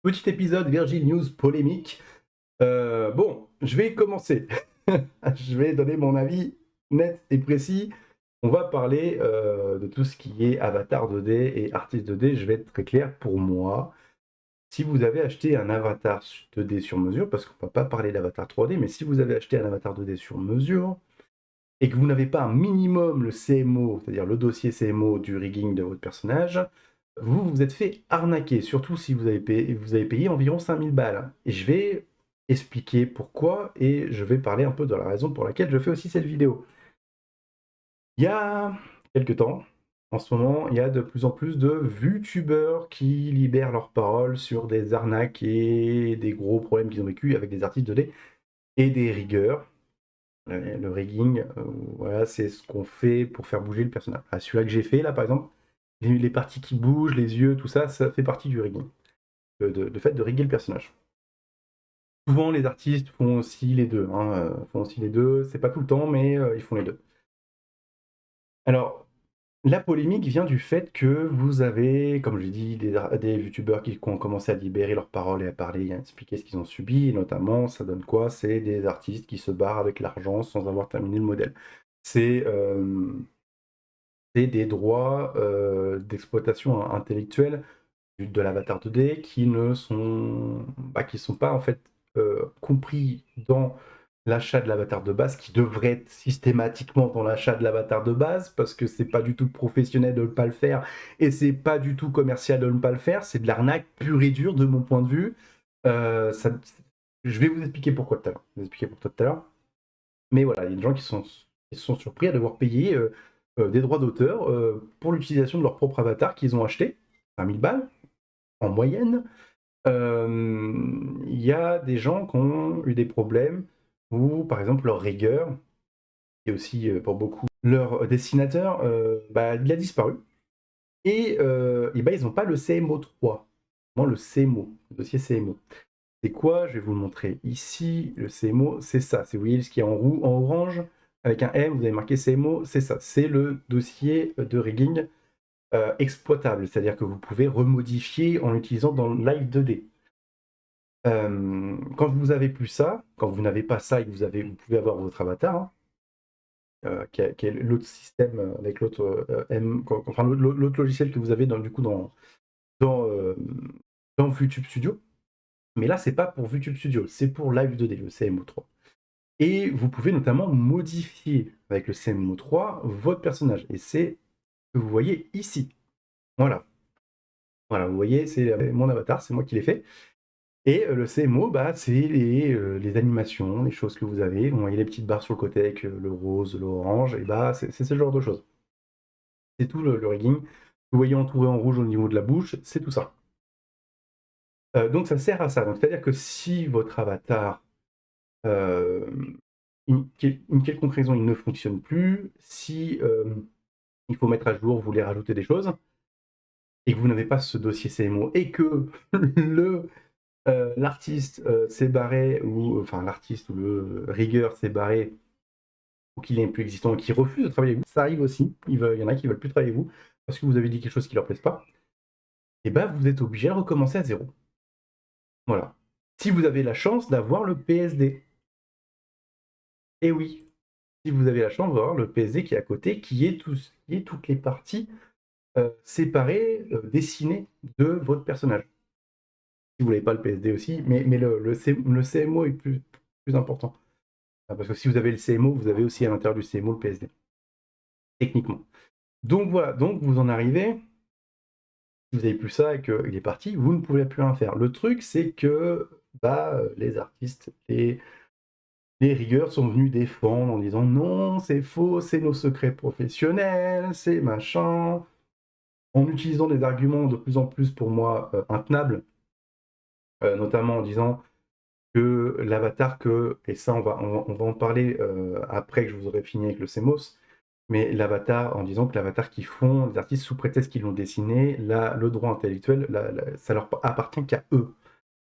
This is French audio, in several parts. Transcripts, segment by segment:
Petit épisode Virgin News polémique. Bon, je vais commencer. Je vais donner mon avis net et précis. On va parler de tout ce qui est avatar 2D et artiste 2D. Je vais être très clair pour moi. Si vous avez acheté un avatar 2D sur mesure, parce qu'on ne va pas parler d'avatar 3D, mais si vous avez acheté un avatar 2D sur mesure et que vous n'avez pas un minimum le CMO, c'est-à-dire le dossier CMO du rigging de votre personnage, vous vous êtes fait arnaquer, surtout si vous avez payé environ 5000 balles. Et je vais expliquer pourquoi et je vais parler un peu de la raison pour laquelle je fais aussi cette vidéo. Il y a quelques temps, en ce moment, il y a de plus en plus de VTubers qui libèrent leurs paroles sur des arnaques et des gros problèmes qu'ils ont vécu avec des artistes 2D et des rigueurs. Le rigging, voilà, c'est ce qu'on fait pour faire bouger le personnage. Ah, celui-là que j'ai fait, là, par exemple, les parties qui bougent, les yeux, tout ça, ça fait partie du rigging. Le fait de riguer le personnage. Souvent, les artistes font aussi les deux. Font aussi les deux. C'est pas tout le temps, mais ils font les deux. Alors, la polémique vient du fait que vous avez, comme je l'ai dit, des youtubeurs qui ont commencé à libérer leurs paroles et à parler et à expliquer ce qu'ils ont subi. Et notamment, ça donne quoi? C'est des artistes qui se barrent avec l'argent sans avoir terminé le modèle. C'est des droits d'exploitation intellectuelle de l'avatar 2D qui ne sont, qui sont pas en fait compris dans l'achat de l'avatar de base, qui devrait être systématiquement dans l'achat de l'avatar de base, parce que c'est pas du tout professionnel de ne pas le faire, et c'est pas du tout commercial de ne pas le faire, c'est de l'arnaque pure et dure de mon point de vue. Je vais vous expliquer pourquoi tout à l'heure. Mais voilà, il y a des gens qui sont surpris à devoir payer des droits d'auteur pour l'utilisation de leur propre avatar qu'ils ont acheté, 5000 balles en moyenne. Il y a des gens qui ont eu des problèmes où, par exemple, leur rigueur, et aussi pour beaucoup leur dessinateur, il a disparu. Et ils n'ont pas le CMO3, le CMO, le dossier CMO. C'est quoi? Je vais vous le montrer ici. Le CMO, c'est ça. Vous voyez ce qui est en orange avec un M, vous avez marqué CMO, c'est ça. C'est le dossier de rigging exploitable, c'est-à-dire que vous pouvez remodifier en l'utilisant dans Live 2D. Quand vous avez plus ça, quand vous n'avez pas ça et que vous pouvez avoir votre avatar, qui est l'autre système avec l'autre enfin l'autre logiciel que vous avez dans, euh, dans VTube Studio. Mais là, c'est pas pour VTube Studio, c'est pour Live 2D, le CMO3. Et vous pouvez notamment modifier avec le CMO3 votre personnage. Et c'est ce que vous voyez ici. Voilà. Voilà, vous voyez, c'est mon avatar, c'est moi qui l'ai fait. Et le CMO, c'est les animations, les choses que vous avez. Vous voyez les petites barres sur le côté avec le rose, l'orange, et c'est ce genre de choses. C'est tout le rigging. Vous voyez entouré en rouge au niveau de la bouche, c'est tout ça. Donc ça sert à ça. Donc c'est-à-dire que si votre avatar, euh, une quelconque raison, il ne fonctionne plus, si il faut mettre à jour, vous voulez rajouter des choses, et que vous n'avez pas ce dossier CMO, et que le l'artiste s'est barré, ou enfin l'artiste ou le rigueur s'est barré, ou qu'il n'est plus existant, ou qu'il refuse de travailler avec vous, ça arrive aussi. Il y en a qui ne veulent plus travailler avec vous parce que vous avez dit quelque chose qui ne leur plaise pas. Et vous êtes obligé de recommencer à zéro. Voilà. Si vous avez la chance d'avoir le PSD. Et oui, si vous avez la chance d'avoir le PSD qui est à côté, qui est toutes les parties séparées, dessinées de votre personnage. Si vous n'avez pas le PSD aussi, mais le CMO est plus important. Parce que si vous avez le CMO, vous avez aussi à l'intérieur du CMO le PSD, techniquement. Donc voilà, donc vous en arrivez, si vous n'avez plus ça et qu'il est parti, vous ne pouvez plus rien faire. Le truc, c'est que les artistes, les rigueurs sont venus défendre en disant non, c'est faux, c'est nos secrets professionnels, c'est machin, en utilisant des arguments de plus en plus pour moi intenables, notamment en disant que l'avatar et ça on va en parler après que je vous aurai fini avec le CMOS, mais l'avatar, en disant que l'avatar qu'ils font, les artistes sous prétexte qu'ils l'ont dessiné, là, le droit intellectuel, ça leur appartient qu'à eux,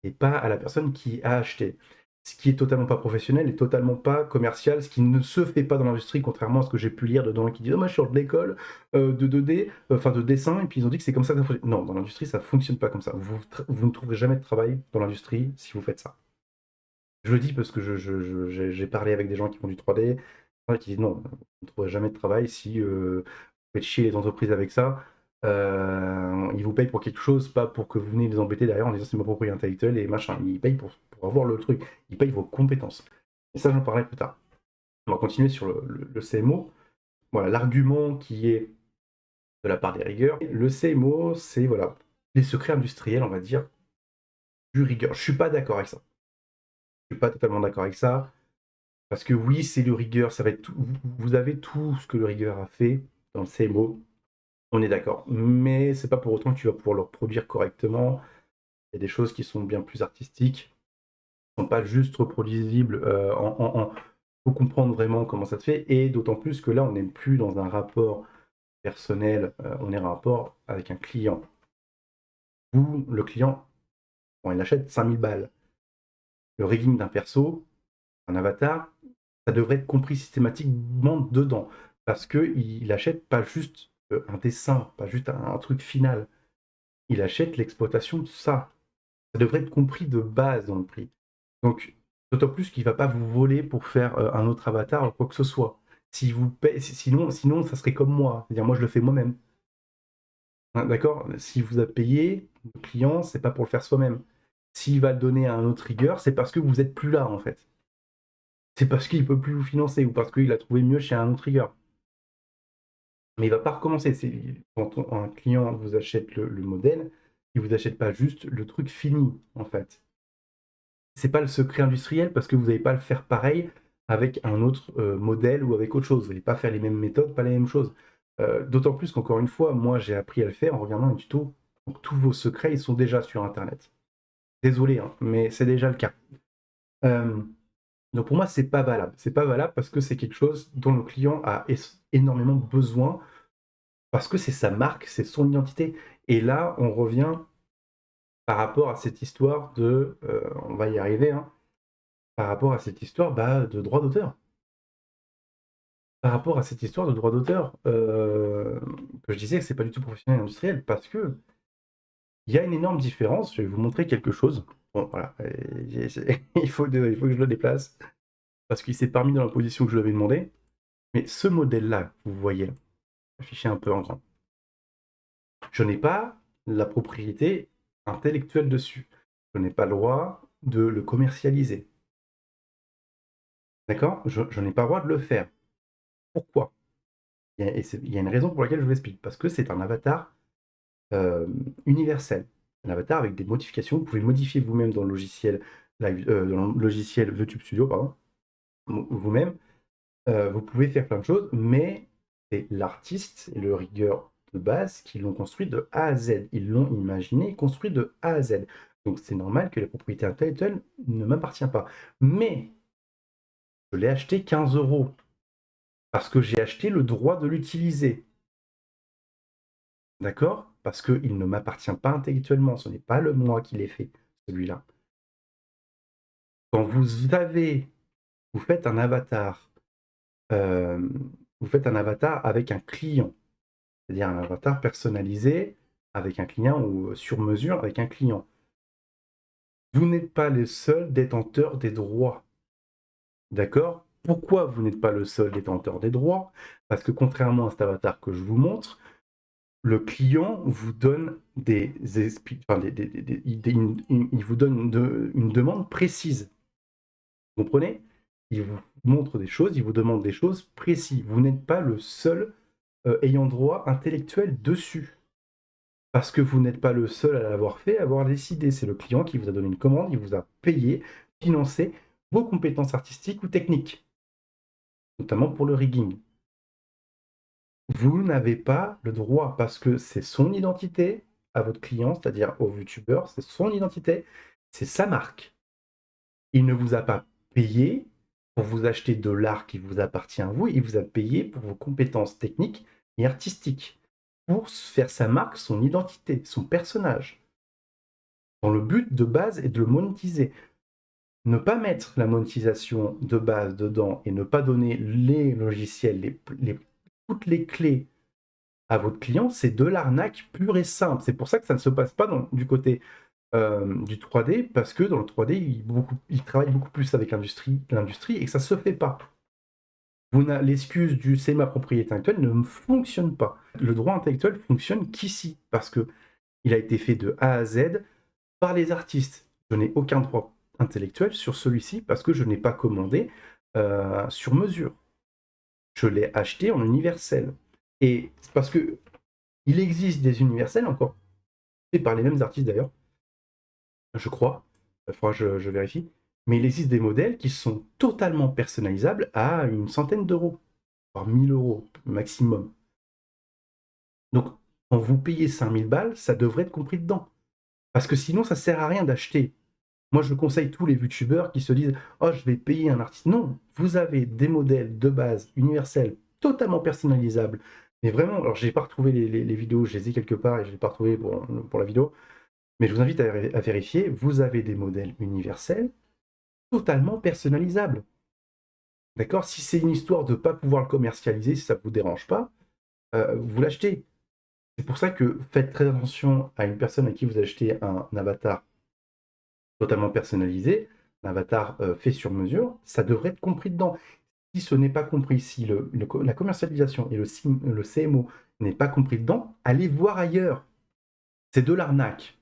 et pas à la personne qui a acheté. ce qui est totalement pas professionnel et totalement pas commercial, ce qui ne se fait pas dans l'industrie, contrairement à ce que j'ai pu lire dedans, qui disent: «Oh, moi, je sors de l'école de 2D, enfin de dessin, et puis ils ont dit que c'est comme ça que ça fonctionne». Non, dans l'industrie, ça fonctionne pas comme ça. Vous ne trouverez jamais de travail dans l'industrie si vous faites ça. Je le dis parce que j'ai parlé avec des gens qui font du 3D, qui disent: «Non, vous ne trouverez jamais de travail si vous faites chier les entreprises avec ça. Ils vous payent pour quelque chose, pas pour que vous venez les embêter derrière en disant c'est ma propriété intellectuelle et machin». Ils payent pour avoir le truc, ils payent vos compétences. Et ça, j'en parlerai plus tard. On va continuer sur le CMO. Voilà, l'argument qui est de la part des rigueurs. Le CMO, c'est voilà, les secrets industriels, on va dire, du rigueur. Je suis pas d'accord avec ça. Je suis pas totalement d'accord avec ça. Parce que oui, c'est le rigueur, ça va être tout, vous avez tout ce que le rigueur a fait dans le CMO, on est d'accord. Mais c'est pas pour autant que tu vas pouvoir le reproduire correctement. Il y a des choses qui sont bien plus artistiques, qui sont pas juste reproduisibles, faut comprendre vraiment comment ça se fait, et d'autant plus que là, on n'est plus dans un rapport personnel, on est en rapport avec un client. Où le client, quand il achète 5 000 balles, le rigging d'un perso, un avatar, ça devrait être compris systématiquement dedans. Parce qu'il achète pas juste un dessin, pas juste un truc final. Il achète l'exploitation de ça. Ça devrait être compris de base dans le prix. Donc, d'autant plus qu'il ne va pas vous voler pour faire un autre avatar ou quoi que ce soit. Si vous sinon, ça serait comme moi. C'est-à-dire, moi, je le fais moi-même. Hein, d'accord? Si vous a payé, le client, c'est pas pour le faire soi-même. S'il va le donner à un autre rigueur, c'est parce que vous êtes plus là, en fait. C'est parce qu'il peut plus vous financer ou parce qu'il a trouvé mieux chez un autre rigueur. Mais il va pas recommencer. Quand un client vous achète le modèle, il vous achète pas juste le truc fini, en fait. C'est pas le secret industriel parce que vous n'allez pas le faire pareil avec un autre modèle ou avec autre chose. Vous n'allez pas faire les mêmes méthodes, pas les mêmes choses. D'autant plus qu'encore une fois, moi j'ai appris à le faire en regardant un tuto. Donc tous vos secrets, ils sont déjà sur Internet. Désolé, hein, mais c'est déjà le cas. Euh, donc pour moi, c'est pas valable. C'est pas valable parce que c'est quelque chose dont le client a énormément besoin parce que c'est sa marque, c'est son identité. Et là, on revient par rapport à cette histoire de, on va y arriver, hein, par rapport à cette histoire de droit d'auteur. Par rapport à cette histoire de droit d'auteur, que je disais que c'est pas du tout professionnel et industriel, parce que il y a une énorme différence. Je vais vous montrer quelque chose. Bon, voilà, il faut que je le déplace, parce qu'il s'est pas remis dans la position que je lui avais demandé. Mais ce modèle-là, vous voyez, affiché un peu en grand, je n'ai pas la propriété intellectuelle dessus. Je n'ai pas le droit de le commercialiser. D'accord? Je n'ai pas le droit de le faire. Pourquoi? Il y a une raison pour laquelle je vous l'explique. Parce que c'est un avatar universel. Un avatar avec des modifications. Vous pouvez modifier vous-même dans le logiciel, dans le logiciel YouTube Studio, pardon, vous-même. Vous pouvez faire plein de choses, mais c'est l'artiste et le rigueur de base qui l'ont construit de A à Z. Ils l'ont imaginé et construit de A à Z. Donc c'est normal que la propriété intellectuelle ne m'appartient pas. Mais je l'ai acheté 15 euros parce que j'ai acheté le droit de l'utiliser. D'accord? Parce qu'il ne m'appartient pas intellectuellement, ce n'est pas le moi qui l'ai fait, celui-là. Quand vous faites un avatar, vous faites un avatar avec un client, c'est-à-dire un avatar personnalisé avec un client ou sur mesure avec un client. Vous n'êtes pas les seuls détenteurs des droits. D'accord? Pourquoi vous n'êtes pas le seul détenteur des droits? Parce que contrairement à cet avatar que je vous montre, le client vous donne il vous donne une demande précise. Vous comprenez? Il vous montre des choses, il vous demande des choses précises. Vous n'êtes pas le seul ayant droit intellectuel dessus. Parce que vous n'êtes pas le seul à l'avoir fait, à avoir décidé. C'est le client qui vous a donné une commande, il vous a payé, financé vos compétences artistiques ou techniques, notamment pour le rigging. Vous n'avez pas le droit parce que c'est son identité à votre client, c'est-à-dire au youtubeur, c'est son identité, c'est sa marque. Il ne vous a pas payé pour vous acheter de l'art qui vous appartient à vous, il vous a payé pour vos compétences techniques et artistiques, pour faire sa marque, son identité, son personnage, dans le but de base est de le monétiser. Ne pas mettre la monétisation de base dedans et ne pas donner les logiciels, toutes les clés à votre client, c'est de l'arnaque pure et simple. C'est pour ça que ça ne se passe pas du côté du 3D, parce que dans le 3D, il travaille beaucoup plus avec l'industrie et que ça ne se fait pas. L'excuse du c'est ma propriété intellectuelle ne fonctionne pas. Le droit intellectuel fonctionne qu'ici, parce qu'il a été fait de A à Z par les artistes. Je n'ai aucun droit intellectuel sur celui-ci parce que je n'ai pas commandé sur mesure. Je l'ai acheté en universel. Et c'est parce que il existe des universels encore, et par les mêmes artistes d'ailleurs, je crois, il faudra que je vérifie, mais il existe des modèles qui sont totalement personnalisables à une centaine d'euros, voire 1000 euros maximum. Donc, quand vous payez 5000 balles, ça devrait être compris dedans. Parce que sinon, ça sert à rien d'acheter. Moi, je conseille tous les youtubeurs qui se disent « Oh, je vais payer un artiste ». Non, vous avez des modèles de base universels, totalement personnalisables. Mais vraiment, alors je n'ai pas retrouvé les vidéos, je les ai quelque part et je ne les ai pas retrouvées pour la vidéo. Mais je vous invite à vérifier, vous avez des modèles universels totalement personnalisables. D'accord? Si c'est une histoire de ne pas pouvoir le commercialiser, si ça ne vous dérange pas, vous l'achetez. C'est pour ça que faites très attention à une personne à qui vous achetez un avatar totalement personnalisé, un avatar fait sur mesure, ça devrait être compris dedans. Si ce n'est pas compris, si la commercialisation et le CMO n'est pas compris dedans, allez voir ailleurs. C'est de l'arnaque.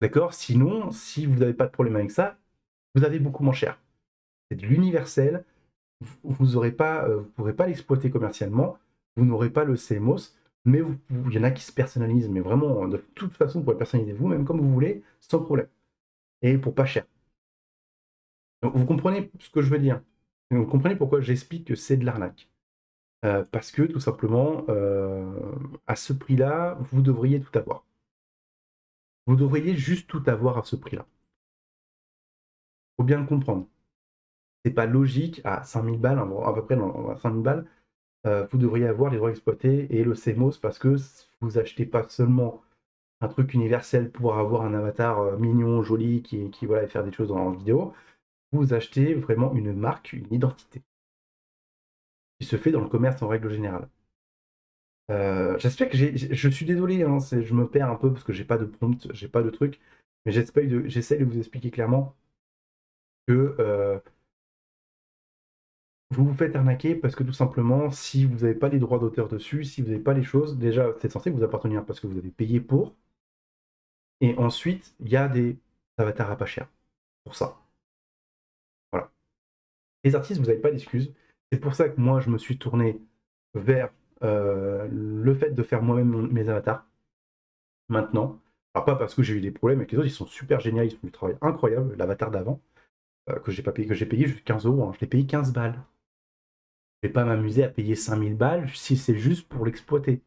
D'accord? Sinon, si vous n'avez pas de problème avec ça, vous avez beaucoup moins cher. C'est de l'universel, vous ne pourrez pas l'exploiter commercialement, vous n'aurez pas le CMOS, mais il y en a qui se personnalisent, mais vraiment, de toute façon, vous pouvez personnaliser vous-même comme vous voulez, sans problème. Et pour pas cher. Donc, vous comprenez ce que je veux dire? Vous comprenez pourquoi j'explique que c'est de l'arnaque? Parce que tout simplement, à ce prix-là, vous devriez tout avoir. Vous devriez juste tout avoir à ce prix-là. Faut bien le comprendre. C'est pas logique à 5000 balles, à peu près à 5000 balles, vous devriez avoir les droits exploités et le CMOS parce que vous achetez pas seulement un truc universel pour avoir un avatar mignon, joli, qui voilà, faire des choses en vidéo, vous achetez vraiment une marque, une identité, qui se fait dans le commerce en règle générale. J'espère que je suis désolé, hein, je me perds un peu parce que j'ai pas de prompt, j'ai pas de truc, mais j'essaie de vous expliquer clairement que vous vous faites arnaquer parce que tout simplement, si vous n'avez pas les droits d'auteur dessus, si vous n'avez pas les choses, déjà c'est censé vous appartenir parce que vous avez payé pour, et ensuite il y a des avatars à pas cher pour ça. Voilà. Les artistes, vous n'avez pas d'excuses. C'est pour ça que moi je me suis tourné vers le fait de faire moi-même mes avatars maintenant. Alors pas parce que j'ai eu des problèmes avec les autres, ils sont super géniaux, ils font du travail incroyable. L'avatar d'avant, que j'ai pas payé, que j'ai payé juste 15 euros, hein. Je l'ai payé 15 balles. Je vais pas m'amuser à payer 5000 balles si c'est juste pour l'exploiter.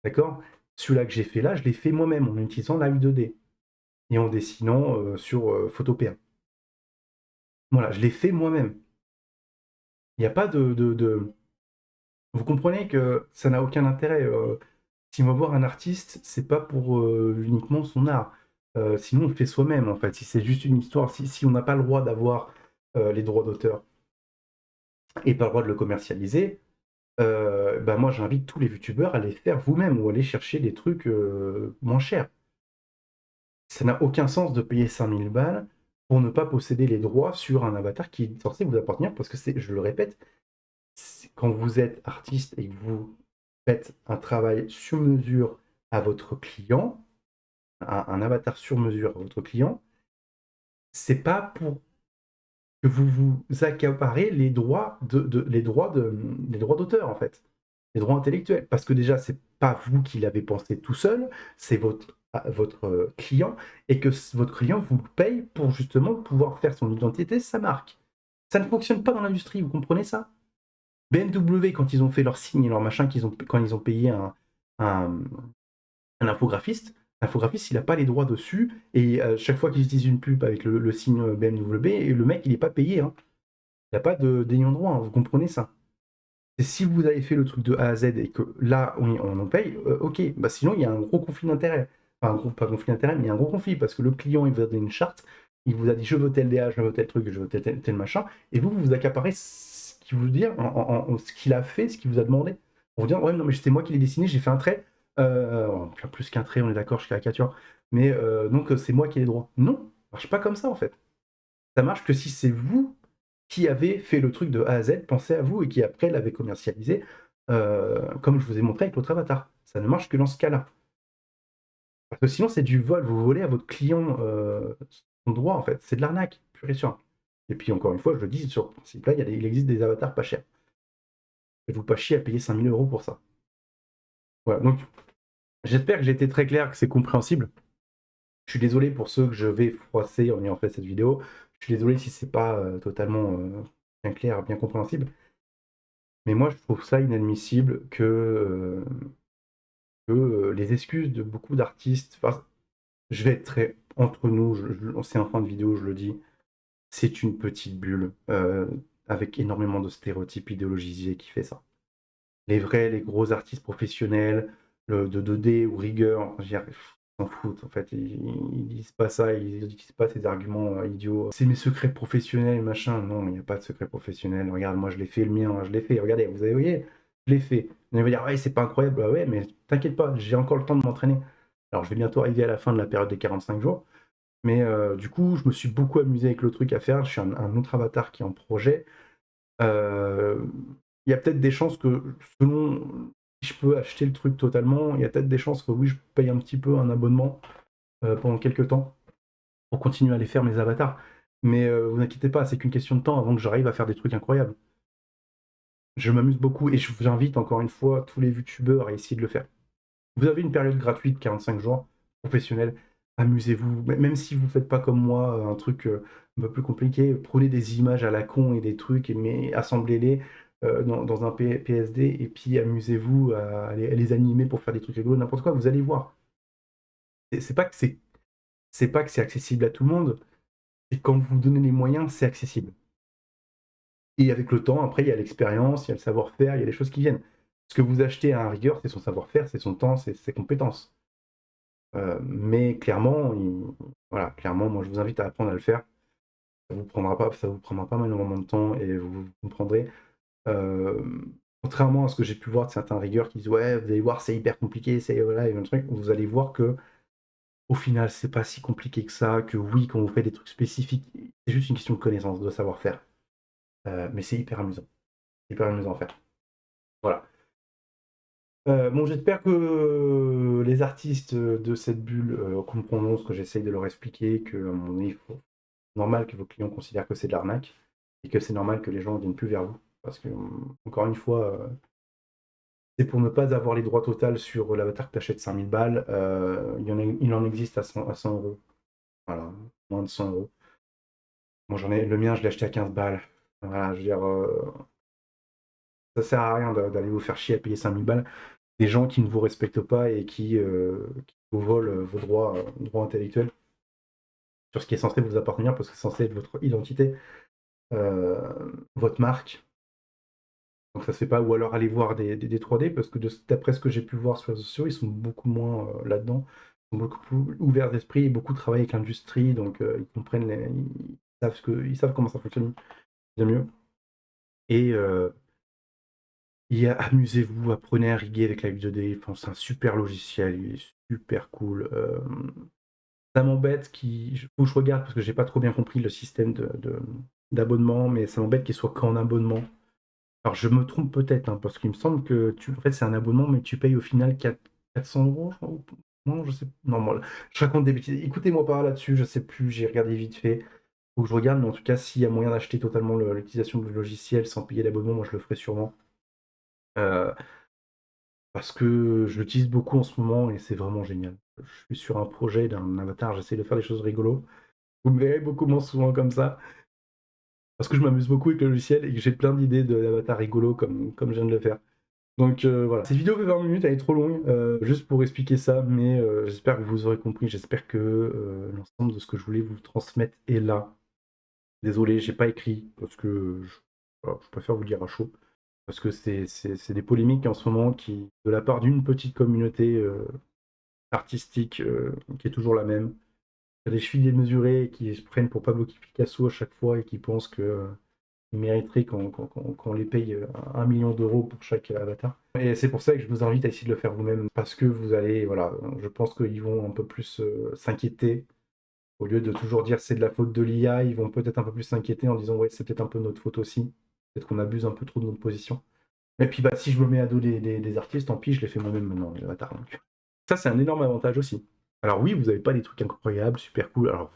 D'accord? Celui-là que j'ai fait là, je l'ai fait moi-même en utilisant la U2D et en dessinant sur Photopea. Voilà, je l'ai fait moi-même. Il n'y a pas de... Vous comprenez que ça n'a aucun intérêt. Si on va voir un artiste, c'est pas pour uniquement son art. Sinon, on le fait soi-même, en fait. Si c'est juste une histoire, si on n'a pas le droit d'avoir les droits d'auteur et pas le droit de le commercialiser, bah moi, j'invite tous les youtubeurs à les faire vous-même ou aller chercher des trucs moins chers. Ça n'a aucun sens de payer 5000 balles pour ne pas posséder les droits sur un avatar qui est censé vous appartenir, parce que je le répète, quand vous êtes artiste et que vous faites un travail sur mesure à votre client, un avatar sur mesure à votre client, c'est pas pour que vous vous accaparez les droits les droits d'auteur en fait, les droits intellectuels, parce que déjà c'est pas vous qui l'avez pensé tout seul, c'est votre client, et que votre client vous paye pour justement pouvoir faire son identité, sa marque. Ça ne fonctionne pas dans l'industrie, vous comprenez ça? BMW, quand ils ont fait leur signe et leur machin, quand ils ont payé un infographiste, l'infographiste, il n'a pas les droits dessus, et chaque fois qu'ils utilisent une pub avec le signe BMW, et le mec, il n'est pas payé. Hein. Il n'y a pas d'ayant droit, hein, vous comprenez ça? Et si vous avez fait le truc de A à Z et que là, on en paye, ok, bah sinon, il y a un gros conflit d'intérêts. Enfin, pas conflit d'intérêts, mais il y a un gros conflit, parce que le client, il va donner une charte, il vous a dit je veux tel DA, je veux tel truc, je veux tel machin, et vous vous accaparez ce qu'il vous dit, ce qu'il a fait, ce qu'il vous a demandé. On vous dit ouais non mais c'est moi qui l'ai dessiné, j'ai fait un trait, plus qu'un trait, on est d'accord, je caricature, mais donc c'est moi qui ai les droits. Non, ça marche pas comme ça en fait. Ça marche que si c'est vous qui avez fait le truc de A à Z, pensez à vous et qui après l'avez commercialisé, comme je vous ai montré avec l'autre avatar. Ça ne marche que dans ce cas-là. Parce que sinon, c'est du vol. Vous volez à votre client son droit, en fait. C'est de l'arnaque, pur et sûr. Et puis, encore une fois, je le dis, sur ce principe-là, il existe des avatars pas chers. Faites-vous pas chier à payer 5000 € pour ça. Voilà, donc, j'espère que j'ai été très clair, que c'est compréhensible. Je suis désolé pour ceux que je vais froisser en ayant fait cette vidéo. Je suis désolé si c'est pas totalement bien clair, bien compréhensible. Mais moi, je trouve ça inadmissible que les excuses de beaucoup d'artistes. Enfin, je vais être très entre nous, c'est en fin de vidéo, je le dis, c'est une petite bulle avec énormément de stéréotypes idéologisés qui fait ça. Les vrais, les gros artistes professionnels de 2D ou rigueur, je veux dire, ils s'en foutent en fait, ils disent pas ça, ils n'utilisent pas ces arguments idiots. C'est mes secrets professionnels, machin. Non, il n'y a pas de secret professionnel. Regarde, moi je l'ai fait, le mien, je l'ai fait. Regardez, vous avez voyez, je l'ai fait. Vous allez me dire, ouais, c'est pas incroyable. Bah ouais, mais t'inquiète pas, j'ai encore le temps de m'entraîner. Alors je vais bientôt arriver à la fin de la période des 45 jours. Mais du coup, je me suis beaucoup amusé avec le truc à faire. Je suis un autre avatar qui est en projet. Il y a peut-être des chances que, selon si je peux acheter le truc totalement, il y a peut-être des chances que oui, je paye un petit peu un abonnement pendant quelques temps pour continuer à aller faire mes avatars. Mais vous inquiétez pas, c'est qu'une question de temps avant que j'arrive à faire des trucs incroyables. Je m'amuse beaucoup et j'invite encore une fois tous les youtubeurs à essayer de le faire. Vous avez une période gratuite, 45 jours, professionnelle, amusez-vous. Même si vous faites pas comme moi, un truc un peu plus compliqué, prenez des images à la con et des trucs, mais assemblez-les dans un PSD et puis amusez-vous à les animer pour faire des trucs rigolos, n'importe quoi, vous allez voir. C'est pas que c'est pas que c'est accessible à tout le monde, c'est quand vous vous donnez les moyens, c'est accessible. Et avec le temps, après, il y a l'expérience, il y a le savoir-faire, il y a des choses qui viennent. Ce que vous achetez à un rigueur, c'est son savoir-faire, c'est son temps, c'est ses compétences. Mais clairement, voilà, clairement, moi je vous invite à apprendre à le faire. Ça vous prendra pas énormément de temps et vous comprendrez. Euh, Contrairement à ce que j'ai pu voir de certains rigueurs qui disent ouais, vous allez voir, c'est hyper compliqué, c'est voilà, et un truc, vous allez voir que au final, c'est pas si compliqué que ça, que oui, quand vous faites des trucs spécifiques, c'est juste une question de connaissance, de savoir-faire. Mais c'est hyper amusant à faire. Voilà. Bon, j'espère que les artistes de cette bulle comprendront ce que j'essaye de leur expliquer, qu'à un moment donné, il faut normal que vos clients considèrent que c'est de l'arnaque et que c'est normal que les gens ne viennent plus vers vous. Parce que, encore une fois, c'est pour ne pas avoir les droits totaux sur l'avatar que tu achètes 5000 balles. Il en existe à 100 euros. Voilà, moins de 100 euros. Moi, le mien, je l'ai acheté à 15 balles. Voilà, je veux dire, ça sert à rien d'aller vous faire chier à payer 5000 balles. Des gens qui ne vous respectent pas et qui vous volent vos droits intellectuels sur ce qui est censé vous appartenir parce que c'est censé être votre identité, votre marque. Donc ça se fait pas, ou alors aller voir des 3D parce que d'après ce que j'ai pu voir sur les réseaux sociaux, ils sont beaucoup moins là-dedans, ils sont beaucoup plus ouverts d'esprit et beaucoup travaillent avec l'industrie, donc ils comprennent, ils savent comment ça fonctionne bien mieux. Et amusez-vous, apprenez à riguer avec la 2D, enfin, c'est un super logiciel, il est super cool. Ça m'embête faut que je regarde parce que j'ai pas trop bien compris le système d'abonnement, mais ça m'embête qu'il soit qu'en abonnement. Alors je me trompe peut-être, hein, parce qu'il me semble que en fait c'est un abonnement, mais tu payes au final 400 €, je crois, non, je sais, non, moi, je raconte des bêtises. Écoutez-moi pas là-dessus, je sais plus, j'ai regardé vite fait. Faut que je regarde, mais en tout cas, s'il y a moyen d'acheter totalement l'utilisation du logiciel sans payer l'abonnement, moi je le ferai sûrement. Euh, Parce que je l'utilise beaucoup en ce moment et c'est vraiment génial. Je suis sur un projet d'un avatar, j'essaie de faire des choses rigolos. Vous me verrez beaucoup moins souvent comme ça. Parce que je m'amuse beaucoup avec le logiciel et que j'ai plein d'idées d'avatars rigolos comme je viens de le faire. Donc voilà. Cette vidéo fait 20 minutes, elle est trop longue, juste pour expliquer ça, mais j'espère que vous aurez compris, j'espère que l'ensemble de ce que je voulais vous transmettre est là. Désolé, j'ai pas écrit, parce que voilà, je préfère vous le dire à chaud, parce que c'est des polémiques en ce moment qui, de la part d'une petite communauté artistique, qui est toujours la même, a des chevilles démesurées et qui se prennent pour Pablo Picasso à chaque fois et qui pensent que ils mériteraient qu'on les paye 1 million d'euros pour chaque avatar. Et c'est pour ça que je vous invite à essayer de le faire vous-même, parce que vous allez, voilà, je pense qu'ils vont un peu plus s'inquiéter. Au lieu de toujours dire c'est de la faute de l'IA, ils vont peut-être un peu plus s'inquiéter en disant ouais, c'est peut-être un peu notre faute aussi. Peut-être qu'on abuse un peu trop de notre position. Et puis bah, si je me mets à dos des artistes, tant pis, je les fais moi-même maintenant, les avatars. Donc. Ça, c'est un énorme avantage aussi. Alors oui, vous n'avez pas des trucs incroyables, super cool. Alors,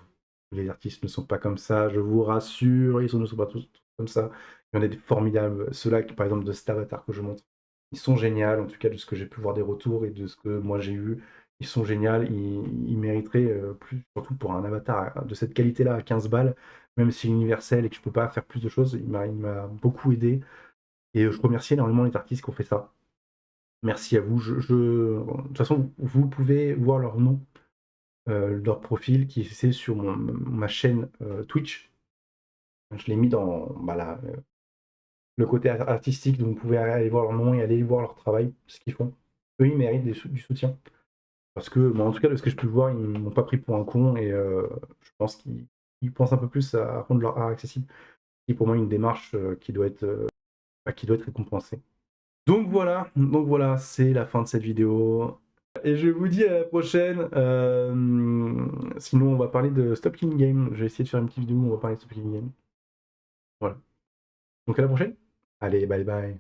les artistes ne sont pas comme ça, je vous rassure, ils ne sont pas tous comme ça. Il y en a des formidables. Ceux-là, par exemple, de cet avatar que je montre, ils sont géniaux, en tout cas de ce que j'ai pu voir des retours et de ce que moi j'ai eu. Ils sont géniaux, ils mériteraient plus, surtout pour un avatar de cette qualité-là à 15 balles, même si universel et que je peux pas faire plus de choses, il m'a beaucoup aidé. Et je remercie énormément les artistes qui ont fait ça. Merci à vous. De toute façon, vous pouvez voir leur nom, leur profil, qui c'est sur ma chaîne Twitch. Je l'ai mis dans bah, le côté artistique, donc vous pouvez aller voir leur nom et aller voir leur travail, ce qu'ils font. Eux, ils méritent du soutien. Parce que, bon, en tout cas, de ce que je peux voir, ils ne m'ont pas pris pour un con et je pense qu'ils pensent un peu plus à rendre leur art accessible. Qui est pour moi une démarche qui doit être récompensée. Donc voilà, c'est la fin de cette vidéo. Et je vous dis à la prochaine. Sinon, on va parler de Stop Killing Game. Je vais essayer de faire une petite vidéo où on va parler de Stop Killing Game. Voilà. Donc à la prochaine. Allez, bye bye.